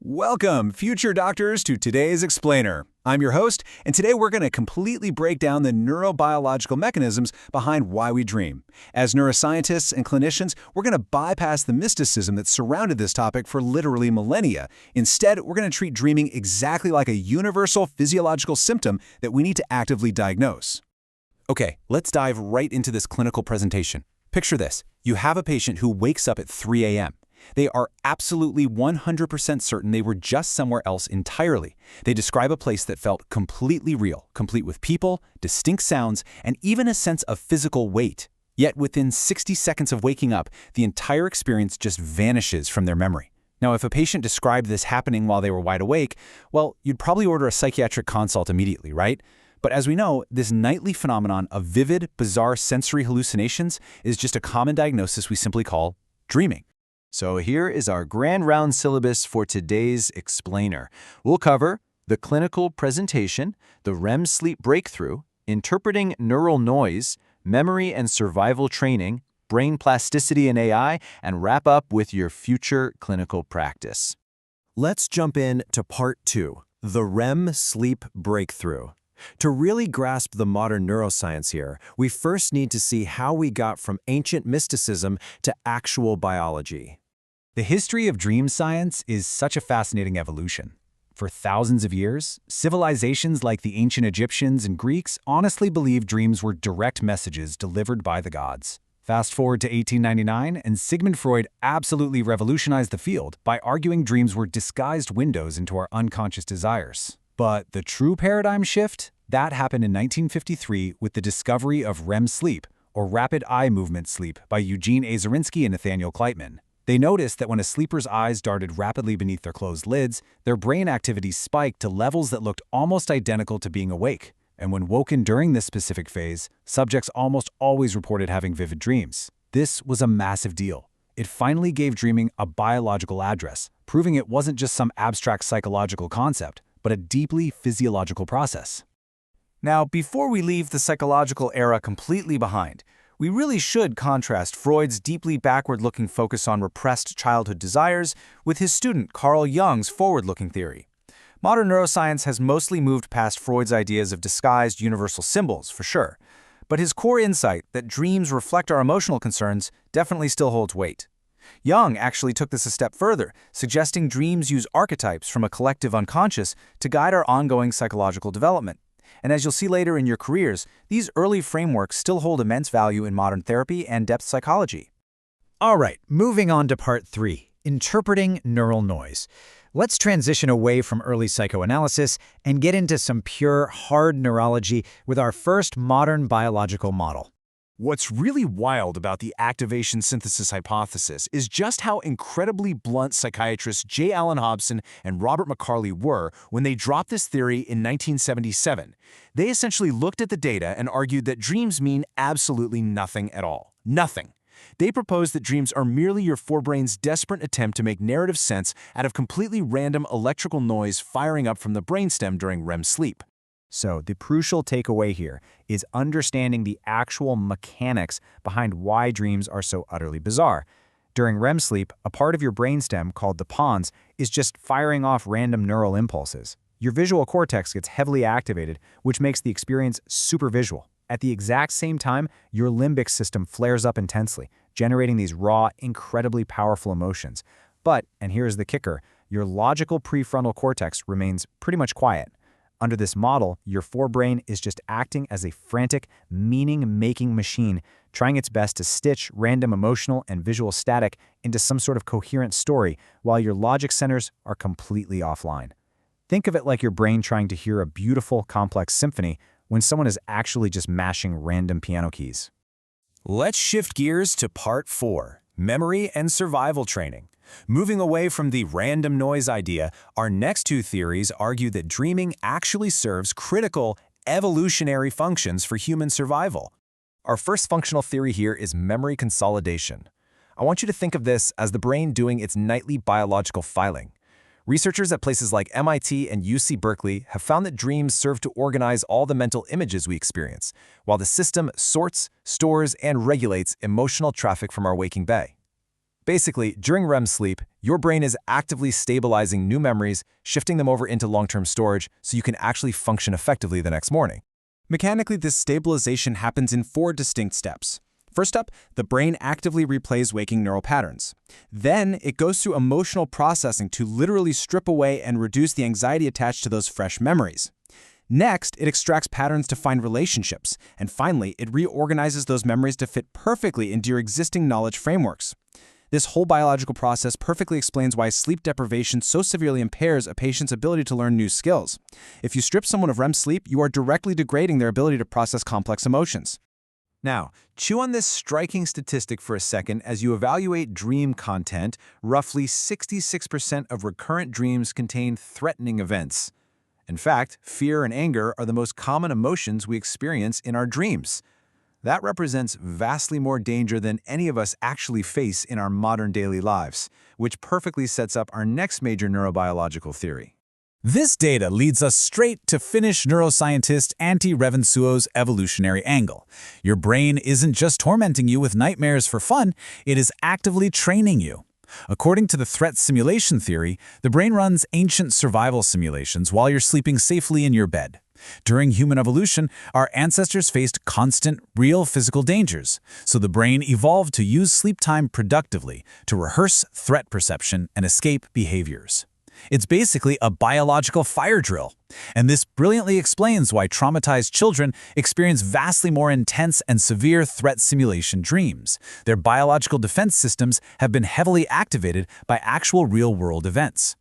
Welcome, future doctors, to today's Explainer. I'm your host, and today we're going to completely break down the neurobiological mechanisms behind why we dream. As neuroscientists and clinicians, we're going to bypass the mysticism that surrounded this topic for literally millennia. Instead, we're going to treat dreaming exactly like a universal physiological symptom that we need to actively diagnose. Okay, let's dive right into this clinical presentation. Picture this. You have a patient who wakes up at 3 a.m. They are absolutely 100% certain they were just somewhere else entirely. They describe a place that felt completely real, complete with people, distinct sounds, and even a sense of physical weight. Yet within 60 seconds of waking up, the entire experience just vanishes from their memory. Now, if a patient described this happening while they were wide awake, well, you'd probably order a psychiatric consult immediately, right? But as we know, this nightly phenomenon of vivid, bizarre sensory hallucinations is just a common diagnosis we simply call dreaming. So here is our grand round syllabus for today's Explainer. We'll cover the clinical presentation, the REM sleep breakthrough, interpreting neural noise, memory and survival training, brain plasticity and AI, and wrap up with your future clinical practice. Let's jump in to part 2, the REM sleep breakthrough. To really grasp the modern neuroscience here, we first need to see how we got from ancient mysticism to actual biology. The history of dream science is such a fascinating evolution. For thousands of years, civilizations like the ancient Egyptians and Greeks honestly believed dreams were direct messages delivered by the gods. Fast forward to 1899, and Sigmund Freud absolutely revolutionized the field by arguing dreams were disguised windows into our unconscious desires. But the true paradigm shift? That happened in 1953 with the discovery of REM sleep, or rapid eye movement sleep, by Eugene Azarinsky and Nathaniel Kleitman. They noticed that when a sleeper's eyes darted rapidly beneath their closed lids, their brain activity spiked to levels that looked almost identical to being awake. And when woken during this specific phase, subjects almost always reported having vivid dreams. This was a massive deal. It finally gave dreaming a biological address, proving it wasn't just some abstract psychological concept, but a deeply physiological process. Now, before we leave the psychological era completely behind, we really should contrast Freud's deeply backward-looking focus on repressed childhood desires with his student Carl Jung's forward-looking theory. Modern neuroscience has mostly moved past Freud's ideas of disguised universal symbols, for sure, but his core insight that dreams reflect our emotional concerns definitely still holds weight. Jung actually took this a step further, suggesting dreams use archetypes from a collective unconscious to guide our ongoing psychological development. And as you'll see later in your careers, these early frameworks still hold immense value in modern therapy and depth psychology. All right, moving on to part 3, interpreting neural noise. Let's transition away from early psychoanalysis and get into some pure, hard neurology with our first modern biological model. What's really wild about the activation synthesis hypothesis is just how incredibly blunt psychiatrists J. Allen Hobson and Robert McCarley were when they dropped this theory in 1977. They essentially looked at the data and argued that dreams mean absolutely nothing at all. Nothing. They proposed that dreams are merely your forebrain's desperate attempt to make narrative sense out of completely random electrical noise firing up from the brainstem during REM sleep. So the crucial takeaway here is understanding the actual mechanics behind why dreams are so utterly bizarre. During REM sleep, a part of your brainstem called the pons is just firing off random neural impulses. Your visual cortex gets heavily activated, which makes the experience super visual. At the exact same time, your limbic system flares up intensely, generating these raw, incredibly powerful emotions. But, and here's the kicker, your logical prefrontal cortex remains pretty much quiet. Under this model, your forebrain is just acting as a frantic, meaning-making machine, trying its best to stitch random emotional and visual static into some sort of coherent story, while your logic centers are completely offline. Think of it like your brain trying to hear a beautiful, complex symphony when someone is actually just mashing random piano keys. Let's shift gears to part 4, memory and survival training. Moving away from the random noise idea, our next two theories argue that dreaming actually serves critical evolutionary functions for human survival. Our first functional theory here is memory consolidation. I want you to think of this as the brain doing its nightly biological filing. Researchers at places like MIT and UC Berkeley have found that dreams serve to organize all the mental images we experience, while the system sorts, stores, and regulates emotional traffic from our waking bay. Basically, during REM sleep, your brain is actively stabilizing new memories, shifting them over into long-term storage so you can actually function effectively the next morning. Mechanically, this stabilization happens in 4 distinct steps. First up, the brain actively replays waking neural patterns. Then, it goes through emotional processing to literally strip away and reduce the anxiety attached to those fresh memories. Next, it extracts patterns to find relationships. And finally, it reorganizes those memories to fit perfectly into your existing knowledge frameworks. This whole biological process perfectly explains why sleep deprivation so severely impairs a patient's ability to learn new skills. If you strip someone of REM sleep, you are directly degrading their ability to process complex emotions. Now, chew on this striking statistic for a second as you evaluate dream content. Roughly 66% of recurrent dreams contain threatening events. In fact, fear and anger are the most common emotions we experience in our dreams. That represents vastly more danger than any of us actually face in our modern daily lives, which perfectly sets up our next major neurobiological theory. This data leads us straight to Finnish neuroscientist Antti Revonsuo's evolutionary angle. Your brain isn't just tormenting you with nightmares for fun, it is actively training you. According to the threat simulation theory, the brain runs ancient survival simulations while you're sleeping safely in your bed. During human evolution, our ancestors faced constant, real physical dangers, so the brain evolved to use sleep time productively to rehearse threat perception and escape behaviors. It's basically a biological fire drill, and this brilliantly explains why traumatized children experience vastly more intense and severe threat simulation dreams. Their biological defense systems have been heavily activated by actual real-world events.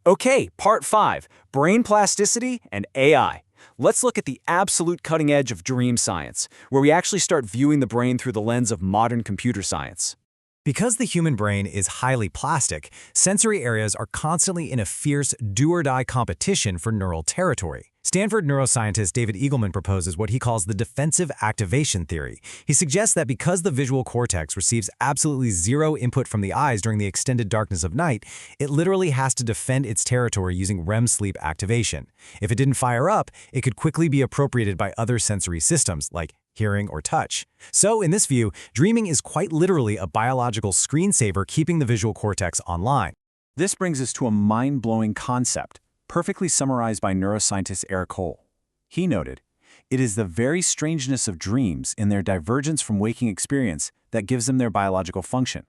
Okay, part 5, brain plasticity and AI. Let's look at the absolute cutting edge of dream science, where we actually start viewing the brain through the lens of modern computer science. Because the human brain is highly plastic, sensory areas are constantly in a fierce do-or-die competition for neural territory. Stanford neuroscientist David Eagleman proposes what he calls the defensive activation theory. He suggests that because the visual cortex receives absolutely zero input from the eyes during the extended darkness of night, it literally has to defend its territory using REM sleep activation. If it didn't fire up, it could quickly be appropriated by other sensory systems, like hearing or touch. So, in this view, dreaming is quite literally a biological screensaver keeping the visual cortex online. This brings us to a mind-blowing concept, perfectly summarized by neuroscientist Eric Hole. He noted, "It is the very strangeness of dreams in their divergence from waking experience that gives them their biological function."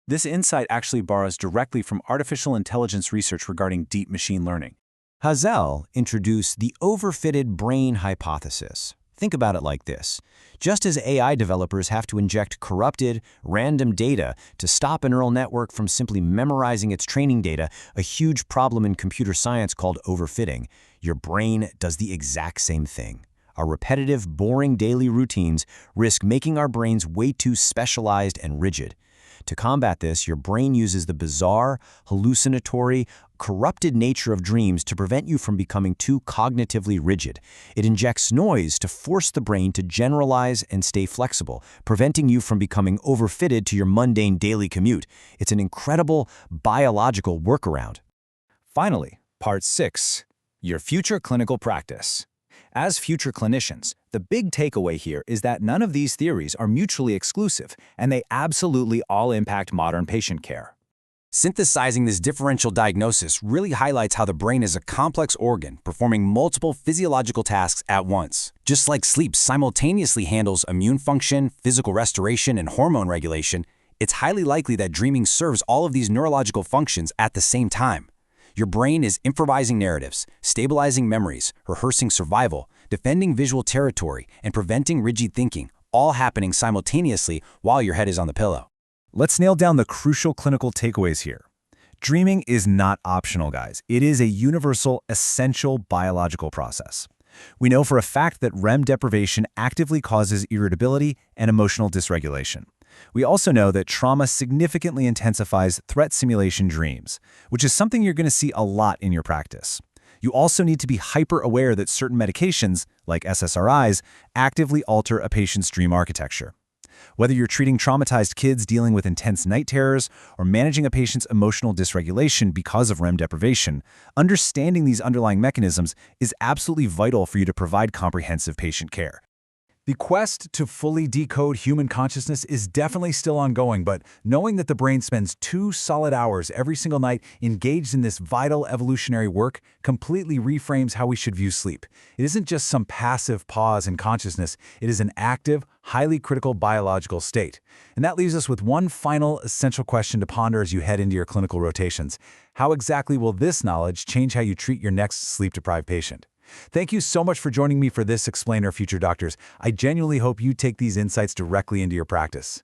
This insight actually borrows directly from artificial intelligence research regarding deep machine learning. Hazel introduced the overfitted brain hypothesis. Think about it like this. Just as AI developers have to inject corrupted, random data to stop a neural network from simply memorizing its training data, a huge problem in computer science called overfitting, your brain does the exact same thing. Our repetitive, boring daily routines risk making our brains way too specialized and rigid. To combat this, your brain uses the bizarre, hallucinatory, corrupted nature of dreams to prevent you from becoming too cognitively rigid. It injects noise to force the brain to generalize and stay flexible, preventing you from becoming overfitted to your mundane daily commute. It's an incredible biological workaround. Finally, part 6, your future clinical practice. As future clinicians, the big takeaway here is that none of these theories are mutually exclusive, and they absolutely all impact modern patient care. Synthesizing this differential diagnosis really highlights how the brain is a complex organ performing multiple physiological tasks at once. Just like sleep simultaneously handles immune function, physical restoration, and hormone regulation, it's highly likely that dreaming serves all of these neurological functions at the same time. Your brain is improvising narratives, stabilizing memories, rehearsing survival, defending visual territory, and preventing rigid thinking, all happening simultaneously while your head is on the pillow. Let's nail down the crucial clinical takeaways here. Dreaming is not optional, guys. It is a universal, essential biological process. We know for a fact that REM deprivation actively causes irritability and emotional dysregulation. We also know that trauma significantly intensifies threat simulation dreams, which is something you're going to see a lot in your practice. You also need to be hyper-aware that certain medications, like SSRIs, actively alter a patient's dream architecture. Whether you're treating traumatized kids dealing with intense night terrors or managing a patient's emotional dysregulation because of REM deprivation, understanding these underlying mechanisms is absolutely vital for you to provide comprehensive patient care. The quest to fully decode human consciousness is definitely still ongoing, but knowing that the brain spends 2 solid hours every single night engaged in this vital evolutionary work completely reframes how we should view sleep. It isn't just some passive pause in consciousness, it is an active, highly critical biological state. And that leaves us with one final essential question to ponder as you head into your clinical rotations. How exactly will this knowledge change how you treat your next sleep-deprived patient? Thank you so much for joining me for this Explainer, Future Doctors. I genuinely hope you take these insights directly into your practice.